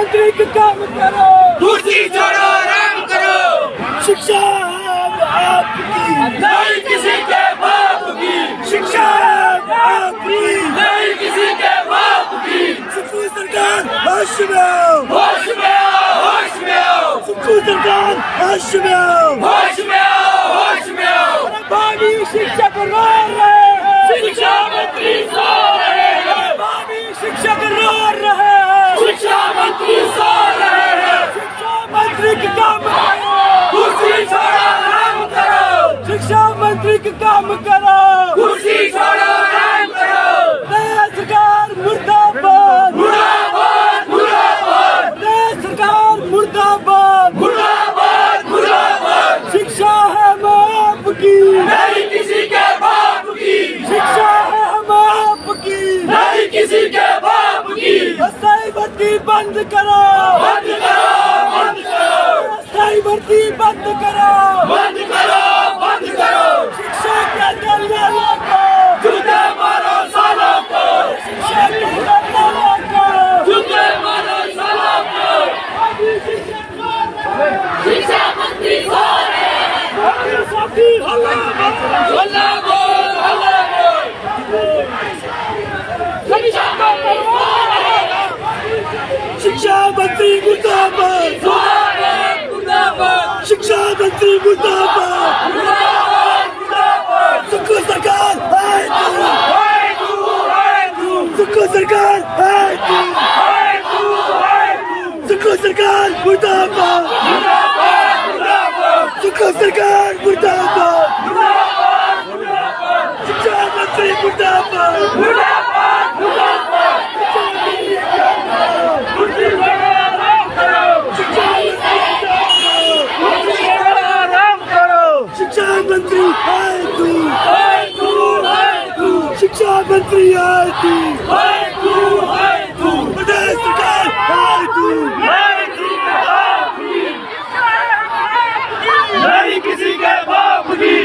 मंत्री का काम करो, कुर्सी छोड़ो आराम करो। शिक्षा आपकी नहीं किसी के बाप की, शिक्षा आपकी नहीं किसी के बाप की। सुप्रीम सरकार होश में आओ, होश में आओ, होश में आओ, सुप्रीम सरकार होश में आओ, होश में आओ, होश में आओ। भावी शिक्षक रो रहे हैं, शिक्षा मंत्री सो रहे हैं, भावी शिक्षक रो रहे हैं, शिक्षा मंत्री सो रहे हैं। शिक्षा मंत्री का काम करो, कुर्सी छोड़ो आराम करो, शिक्षा मंत्री का काम करो, कुर्सी छोड़ो आराम करो। नया सरकार मुर्दाबाद, मुर्दाबाद, मुर्दाबाद, नया सरकार मुर्दाबाद, मुर्दाबाद, मुर्दाबाद। शिक्षा है हम आपकी, नहीं किसी के बाप की, शिक्षा है हम आपकी, नहीं किसी के बाप की। अस्थायी भर्ती बंद करो, बंद करो, बंद करो, अस्थायी भर्ती बंद करो, बंद करो, बंद करो। शिक्षा के दलालों को, जूते मारो सालों को, शिक्षा के दलालों को, जूते मारो सालों को। शिक्षा मंत्री सो रहे हैं। साथी हल्ला बोल, हल्ला बोल, हल्ला बोल। शिक्षा मंत्री सो रहे हैं। शिक्षा मंत्री मुर्दाबाद, सो रहे हैं, मुर्दाबाद, शिक्षा मंत्री मुर्दाबाद, मुर्दाबाद, मुर्दाबाद। सुप्रीम सरकार है तू, हाय तू, हाय तू, सुप्रीम सरकार है तू, हाय तू, हाय तू। सुप्रीम सरकार मुर्दाबाद, मुर्दाबाद, मुर्दाबाद, सुप्रीम सरकार मुर्दाबाद, मुर्दाबाद, मुर्दाबाद, शिक्षा मंत्री मुर्दाबाद, मुर्दाबाद, मुर्दाबाद। कुर्सी छोड़ो आराम करो, कुर्सी छोड़ो आराम करो। शिक्षा मंत्री है तू, हाय तू, हाय तू, शिक्षा मंत्री है तू, हाय तू, हाय तू। प्रदेश सरकार है तू, नहीं किसी के बाप की, नहीं किसी के बाप की,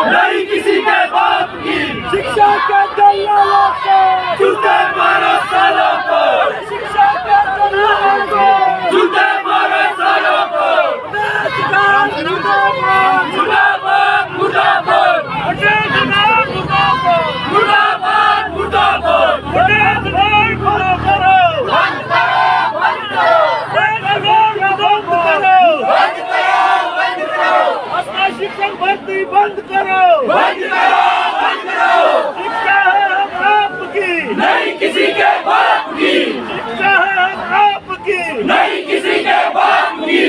नहीं किसी के बाप की। शिक्षा के दलालों को, जूते मारो सालों को, शिक्षा के दलालों को, जूते मारो सालों को। प्रदेश सरकार मुर्दाबाद, मुर्दाबाद, मुर्दाबाद, प्रदेश सरकार मुर्दाबाद, मुर्दाबाद, मुर्दाबाद। प्रदेश सरकार बंद करो, बंद करो, बंद करो, प्रदेश सरकार बंद करो, बंद करो, बंद करो, अस्थायी शिक्षक भर्ती बंद करो, बंद करो, बंद करो। शिक्षा है हम आपकी, नहीं किसी के बाप की, शिक्षा है हम आपकी, नहीं किसी के बाप की।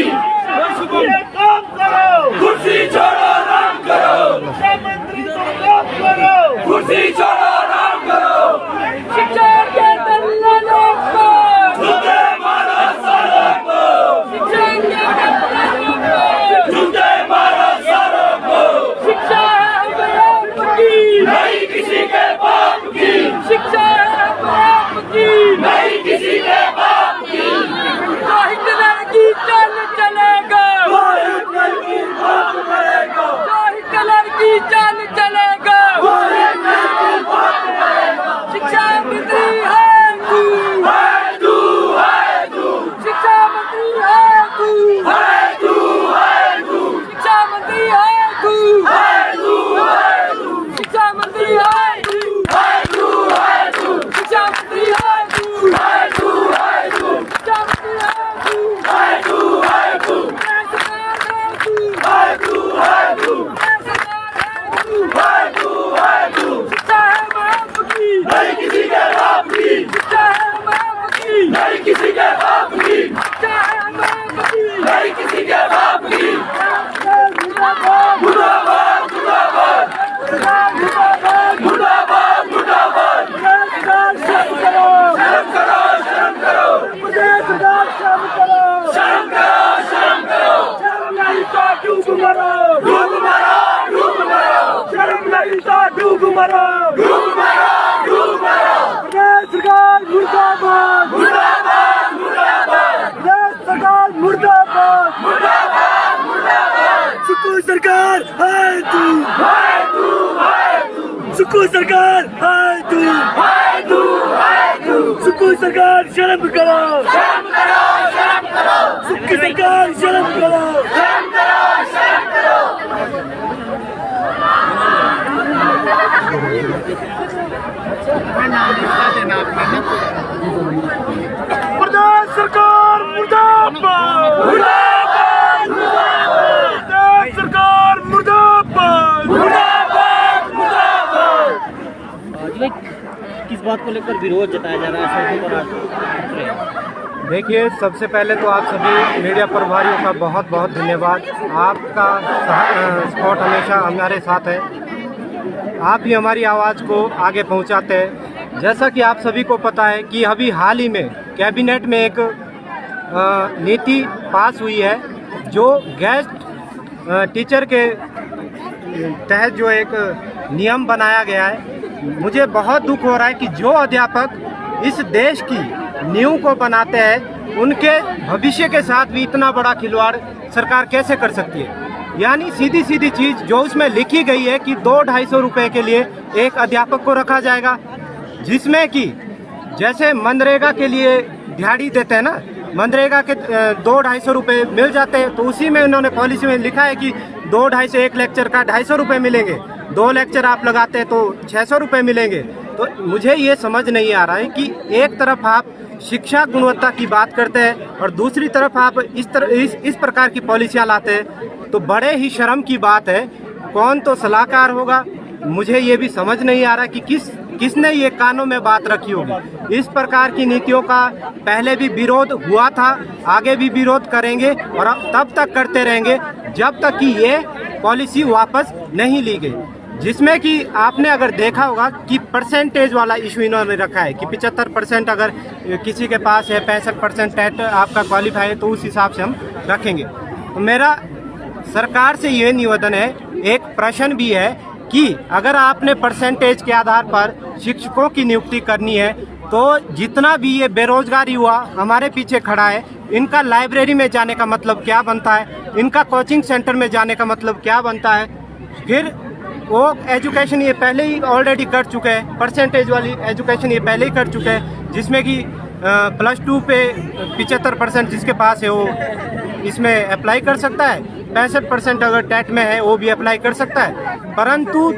ये काम करो, कुर्सी छोड़ो आराम करो, शिक्षा मंत्री तुम काम करो, कुर्सी छोड़ो आराम करो। शिक्षा के दलालों को, जूते मारो सालों को, शिक्षा के दलालों को, जूते मारो सालों को। शिक्षा है हम आपकी, नहीं किसी के बाप की, शिक्षा है हम आपकी, नहीं किसी के बाप की। शहीद लड़की चल चलेगा, भारत लड़की बाप करेगा, शहीद लड़की चल चलेगा, भारत लड़की बाप करेगा। शिक्षा मंत्री है तू, है तू, है तू, शिक्षा मंत्री है तू, है तू, है तू, शिक्षा मंत्री है तू, है तू, है तू, शिक्षा मंत्री है तू, है तू, है तू, शिक्षा मंत्री है तू, है तू, है तू, शिक्षा मंत्री है तू, है तू, है तू, सरकार है तू, है तू, है तू, सरकार है तू, है तू, है तू। शिक्षा है हम आपकी, नहीं किसी के बाप की, शिक्षा है हम आपकी, नहीं किसी के बाप की, शिक्षा है हम आपकी, नहीं किसी के बाप की। मुर्दाबाद, मुर्दाबाद, मुर्दाबाद, मुर्दाबाद, मुर्दाबाद, मुर्दाबाद। सरकार शर्म करो, शर्म करो, शर्म करो, प्रदेश सरकार शर्म करो, शर्म करो, शर्म करो। शर्म नहीं तो डूब मरो, डूब मरो, डूब मरो, शर्म नहीं तो डूब मरो, डूब मरो, डूब मरो। प्रदेश सरकार मुर्दाबाद, मुर्दाबाद, मुर्दाबाद, प्रदेश सरकार मुर्दाबाद, मुर्दाबाद, मुर्दाबाद। सुप्रीम सरकार है तू, है तू, है तू, सुप्रीम सरकार है तू, है तू, है तू। सुक्खू सरकार शर्म करो, सुक्खू सरकार शर्म करो। प्रदेश सरकार मुर्दाबाद, मुर्दाबाद, मुर्दाबाद। प्रदेश सरकार मुर्दाबाद, मुर्दाबाद, मुर्दाबाद। किस बात को लेकर विरोध जताया जा रहा है सड़कों पर आज? देखिए, सबसे पहले तो आप सभी मीडिया प्रभारियों का बहुत बहुत धन्यवाद। आपका सपोर्ट हमेशा हमारे साथ है। आप ही हमारी आवाज़ को आगे पहुंचाते हैं। जैसा कि आप सभी को पता है कि अभी हाल ही में कैबिनेट में एक नीति पास हुई है जो गेस्ट टीचर के तहत जो एक नियम बनाया गया है। मुझे बहुत दुख हो रहा है कि जो अध्यापक इस देश की नींव को बनाते हैं उनके भविष्य के साथ भी इतना बड़ा खिलवाड़ सरकार कैसे कर सकती है। यानी सीधी सीधी चीज़ जो उसमें लिखी गई है कि 200-250 रुपये के लिए एक अध्यापक को रखा जाएगा, जिसमें कि जैसे मनरेगा के लिए दिहाड़ी देते हैं ना, मनरेगा के 200-250 रुपये मिल जाते हैं, तो उसी में उन्होंने पॉलिसी में लिखा है कि 2-250 एक लेक्चर का 250 रुपये मिलेंगे, 2 लेक्चर आप लगाते हैं तो 600 रुपये मिलेंगे। तो मुझे ये समझ नहीं आ रहा है कि एक तरफ आप शिक्षा गुणवत्ता की बात करते हैं और दूसरी तरफ आप इस प्रकार की पॉलिसियाँ लाते हैं, तो बड़े ही शर्म की बात है। कौन तो सलाहकार होगा, मुझे ये भी समझ नहीं आ रहा कि किसने ये कानों में बात रखी होगी। इस प्रकार की नीतियों का पहले भी विरोध हुआ था, आगे भी विरोध करेंगे और तब तक करते रहेंगे जब तक कि ये पॉलिसी वापस नहीं ली गई। जिसमें कि आपने अगर देखा होगा कि परसेंटेज वाला इशू इन्होंने रखा है कि 75% अगर किसी के पास है, 65% टेट आपका क्वालिफाई है, तो उस हिसाब से हम रखेंगे। तो मेरा सरकार से ये निवेदन है, एक प्रश्न भी है कि अगर आपने परसेंटेज के आधार पर शिक्षकों की नियुक्ति करनी है तो जितना भी ये बेरोजगार युवा हमारे पीछे खड़ा है, इनका लाइब्रेरी में जाने का मतलब क्या बनता है, इनका कोचिंग सेंटर में जाने का मतलब क्या बनता है। फिर वो एजुकेशन ये पहले ही ऑलरेडी कर चुके हैं, परसेंटेज वाली एजुकेशन ये पहले ही कर चुके हैं, जिसमें कि +2 पे 75% जिसके पास है वो इसमें अप्लाई कर सकता है, 65% अगर टेट में है वो भी अप्लाई कर सकता है। परंतु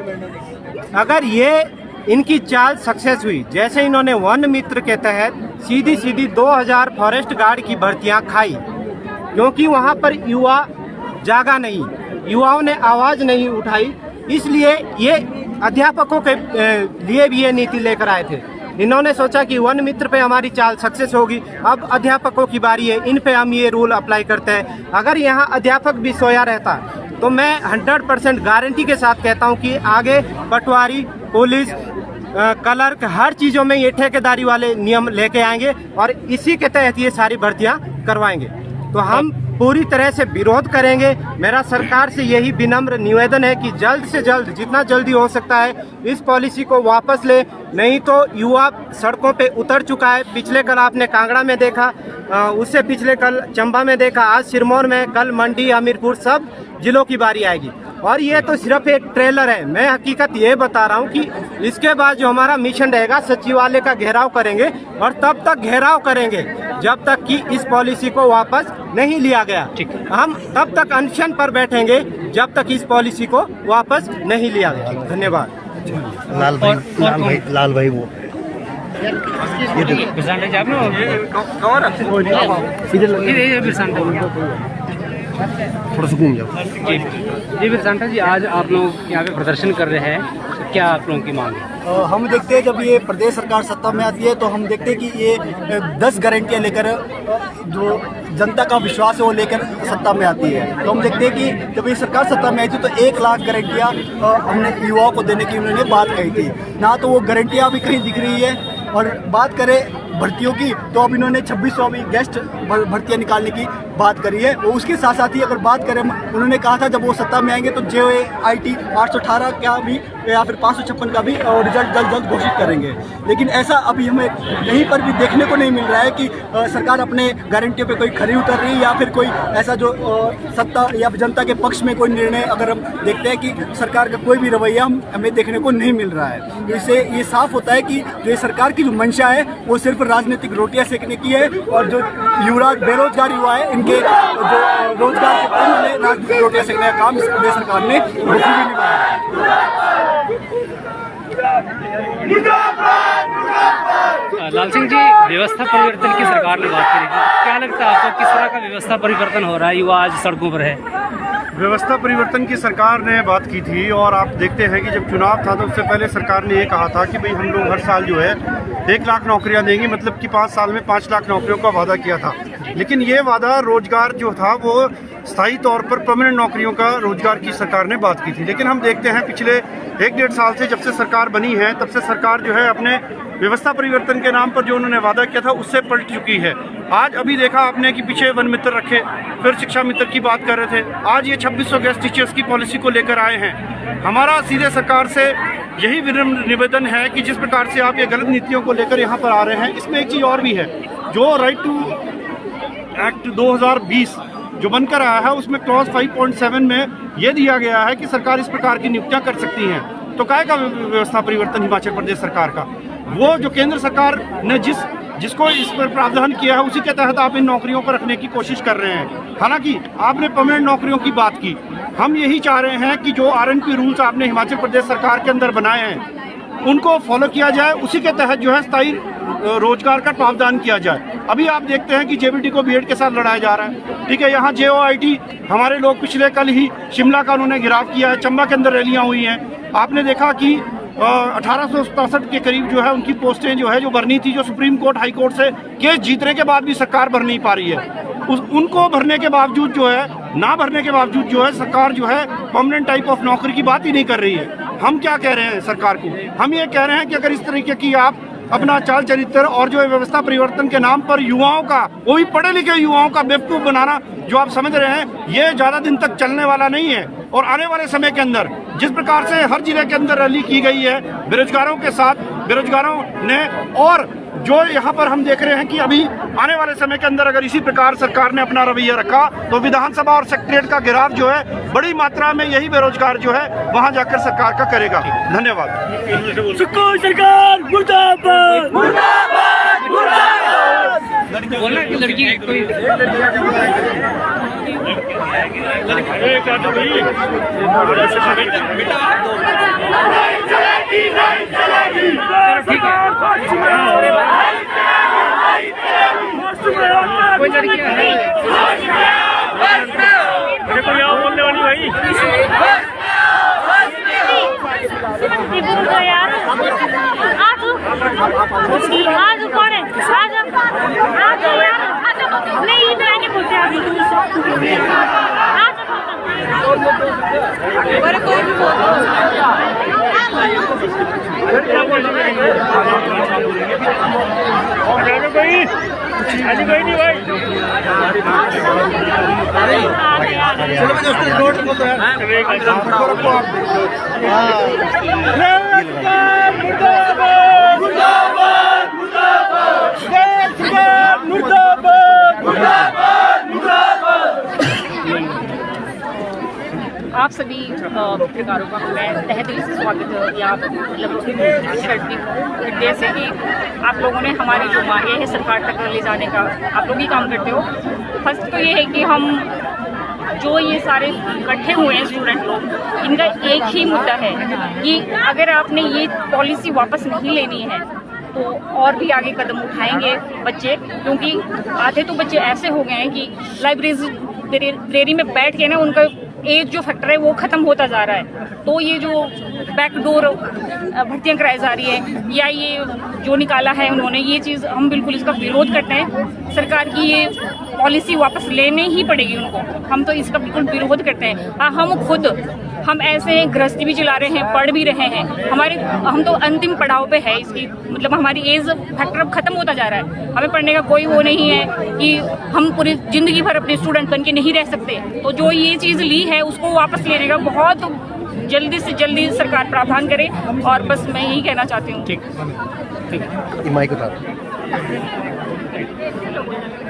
अगर ये इनकी चाल सक्सेस हुई, जैसे इन्होंने वन मित्र के तहत सीधी 2000 फॉरेस्ट गार्ड की भर्तियां खाई, क्योंकि वहां पर युवा जागा नहीं, युवाओं ने आवाज़ नहीं उठाई, इसलिए ये अध्यापकों के लिए भी ये नीति लेकर आए थे। इन्होंने सोचा कि वन मित्र पे हमारी चाल सक्सेस होगी, अब अध्यापकों की बारी है, इन पे हम ये रूल अप्लाई करते हैं। अगर यहाँ अध्यापक भी सोया रहता तो मैं 100% गारंटी के साथ कहता हूँ कि आगे पटवारी, पुलिस, क्लर्क, हर चीज़ों में ये ठेकेदारी वाले नियम लेके आएंगे और इसी के तहत ये सारी भर्तियाँ करवाएंगे। तो हम पूरी तरह से विरोध करेंगे। मेरा सरकार से यही विनम्र निवेदन है कि जल्द से जल्द, जितना जल्दी हो सकता है, इस पॉलिसी को वापस ले, नहीं तो युवा सड़कों पे उतर चुका है। पिछले कल आपने कांगड़ा में देखा, उससे पिछले कल चंबा में देखा, आज सिरमौर में, कल मंडी, हमीरपुर, सब जिलों की बारी आएगी। और ये तो सिर्फ एक ट्रेलर है। मैं हकीकत ये बता रहा हूँ कि इसके बाद जो हमारा मिशन रहेगा, सचिवालय का घेराव करेंगे और तब तक घेराव करेंगे जब तक कि इस पॉलिसी को वापस नहीं लिया गया। ठीक है, हम तब तक अनशन पर बैठेंगे जब तक इस पॉलिसी को वापस नहीं लिया गया। धन्यवाद। लाल भाई वो थोड़ा सुकून जाओ। जी बिरसांटा जी, आज आप लोग यहाँ पे प्रदर्शन कर रहे हैं, क्या आप लोगों की मांग है? हम देखते हैं जब ये प्रदेश सरकार सत्ता में आती है तो हम देखते हैं कि ये 10 गारंटियाँ लेकर जो जनता का विश्वास है वो लेकर सत्ता में आती है। तो हम देखते हैं कि जब ये सरकार सत्ता में आई थी तो 1 लाख गारंटियाँ हमने युवाओं को देने की उन्होंने बात कही थी। ना तो वो गारंटियाँ अभी कहीं दिख रही है। और बात करें भर्तियों की तो अब इन्होंने 2600 अभी गेस्ट भर्तियाँ निकालने की बात करी है। वो उसके साथ साथ ही अगर बात करें, उन्होंने कहा था जब वो सत्ता में आएंगे तो JOIT 818 का भी या फिर 556 का भी रिजल्ट जल्द घोषित करेंगे। लेकिन ऐसा अभी हमें कहीं पर भी देखने को नहीं मिल रहा है कि सरकार अपने गारंटियों पे कोई खरी उतर रही है या फिर कोई ऐसा जो सत्ता या जनता के पक्ष में कोई निर्णय अगर हम देखते हैं कि सरकार का कोई भी रवैया हमें देखने को नहीं मिल रहा है। तो इससे ये साफ होता है कि जो सरकार की जो मंशा है वो सिर्फ राजनीतिक रोटियां सेकने की है, और जो बेरोजगार युवा है इनके जो रोजगार के काम में राजनीतिक रोटियां सेकने का काम इस प्रदेश सरकार ने बखूबी निभाया। लाल सिंह जी, व्यवस्था परिवर्तन की सरकार ने बात करी थी, क्या लगता है आपको किस तरह का व्यवस्था परिवर्तन हो रहा है? युवा आज सड़कों पर है। व्यवस्था परिवर्तन की सरकार ने बात की थी, और आप देखते हैं कि जब चुनाव था तो उससे पहले सरकार ने ये कहा था कि भाई हम लोग हर साल जो है 1 लाख नौकरियां देंगे, मतलब कि 5 साल में 5 लाख नौकरियों का वादा किया था। लेकिन ये वादा रोजगार जो था वो स्थायी तौर पर परमानेंट नौकरियों का रोजगार की सरकार ने बात की थी। लेकिन हम देखते हैं पिछले 1-1.5 साल से जब से सरकार बनी है तब से सरकार जो है अपने व्यवस्था परिवर्तन के नाम पर जो उन्होंने वादा किया था उससे पलट चुकी है। आज अभी देखा आपने कि पीछे वन मित्र रखे, फिर शिक्षा मित्र की बात कर रहे थे, आज ये 2600 गेस्ट टीचर्स की पॉलिसी को लेकर आए हैं। हमारा सीधे सरकार से यही विनम्र निवेदन है कि जिस प्रकार से आप ये गलत नीतियों को लेकर यहाँ पर आ रहे हैं, इसमें एक चीज़ और भी है। जो राइट टू एक्ट 2020 जो बनकर आया है उसमें क्लॉज 5.7 में यह दिया गया है कि सरकार इस प्रकार की नियुक्तियां कर सकती हैं। तो काय का व्यवस्था परिवर्तन हिमाचल प्रदेश सरकार का? वो जो केंद्र सरकार ने जिसको इस पर प्रावधान किया है उसी के तहत आप इन नौकरियों को रखने की कोशिश कर रहे हैं। हालांकि आपने परमानेंट नौकरियों की बात की, हम यही चाह रहे हैं कि जो RNP रूल्स आपने हिमाचल प्रदेश सरकार के अंदर बनाए हैं उनको फॉलो किया जाए, उसी के तहत जो है स्थायी रोजगार का प्रावधान किया जाए। अभी आप देखते हैं कि JBT को BED के साथ लड़ाया जा रहा है, ठीक है। यहाँ JOIT हमारे लोग पिछले कल ही शिमला का उन्होंने घिराव किया है, चंबा के अंदर रैलियाँ हुई हैं। आपने देखा कि 1867 के करीब जो है उनकी पोस्टें जो है जो भरनी थी, जो सुप्रीम कोर्ट हाई कोर्ट से केस जीतने के बाद भी सरकार भर नहीं पा रही है। उनको भरने के बावजूद जो है, ना भरने के बावजूद जो है सरकार जो है परमानेंट टाइप ऑफ नौकरी की बात ही नहीं कर रही है। हम क्या कह रहे हैं सरकार को? हम ये कह रहे हैं कि अगर इस तरीके की आप अपना चाल चरित्र और जो व्यवस्था परिवर्तन के नाम पर युवाओं का, वो भी पढ़े लिखे युवाओं का बेवकूफ़ बनाना जो आप समझ रहे हैं, ये ज़्यादा दिन तक चलने वाला नहीं है। और आने वाले समय के अंदर जिस प्रकार से हर जिले के अंदर रैली की गई है बेरोजगारों के साथ, बेरोजगारों ने, और जो यहाँ पर हम देख रहे हैं कि अभी आने वाले समय के अंदर अगर इसी प्रकार सरकार ने अपना रवैया रखा तो विधानसभा और सेक्रेटरीट का घेराव जो है बड़ी मात्रा में यही बेरोजगार जो है वहाँ जाकर सरकार का करेगा। धन्यवाद। सरकार मुर्दाबाद मुर्दाबाद मुर्दाबाद। बोलना कि लड़की कोई कोई लड़की कोई आओ बोलने वाली भाई। यार आज कौन है? आज यार नहीं नहीं बोलते कोई नहीं भाई। आप सभी पत्रकारों का मैं तहे दिल से स्वागत या मतलब करती हूँ। जैसे कि आप लोगों ने हमारी जो मांगे है सरकार तक ले जाने का आप लोग ही काम करते हो। फर्स्ट तो ये है कि हम जो ये सारे इकट्ठे हुए हैं स्टूडेंट लोग, इनका एक ही मुद्दा है कि अगर आपने ये पॉलिसी वापस नहीं लेनी है तो और भी आगे कदम उठाएंगे बच्चे, क्योंकि आधे तो बच्चे ऐसे हो गए हैं कि लाइब्रेरी में बैठ के ना उनका एज जो फैक्टर है वो ख़त्म होता जा रहा है। तो ये जो बैकडोर भर्तियाँ कराई जा रही है या ये जो निकाला है उन्होंने, ये चीज़ हम बिल्कुल इसका विरोध करते हैं। सरकार की ये पॉलिसी वापस लेने ही पड़ेगी उनको। हम तो इसका बिल्कुल विरोध करते हैं। हम ऐसे हैं, गृहस्थी भी चला रहे हैं, पढ़ भी रहे हैं, हम तो अंतिम पड़ाव पे है इसकी, मतलब हमारी एज फैक्टर अब खत्म होता जा रहा है। हमें पढ़ने का कोई वो नहीं है कि हम पूरी ज़िंदगी भर अपने स्टूडेंट बन के नहीं रह सकते। तो जो ये चीज़ ली है उसको वापस लेने का बहुत जल्दी से जल्दी सरकार प्रावधान करे, और बस मैं यही कहना चाहती हूँ।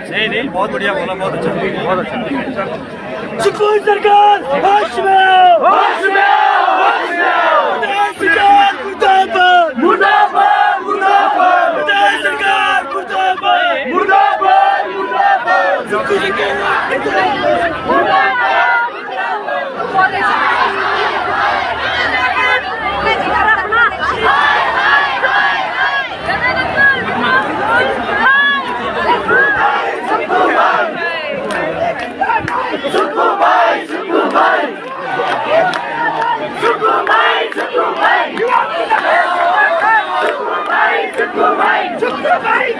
नहीं, बहुत बढ़िया बोला, बहुत अच्छा, बहुत अच्छा। सुकून सरकार होश में, होश में, होश में। सरकार मुर्दाबाद, मुर्दाबाद, मुर्दाबाद। सरकार मुर्दाबाद, मुर्दाबाद, मुर्दाबाद। सुकून सरकार मुर्दाबाद। Suku Bhai!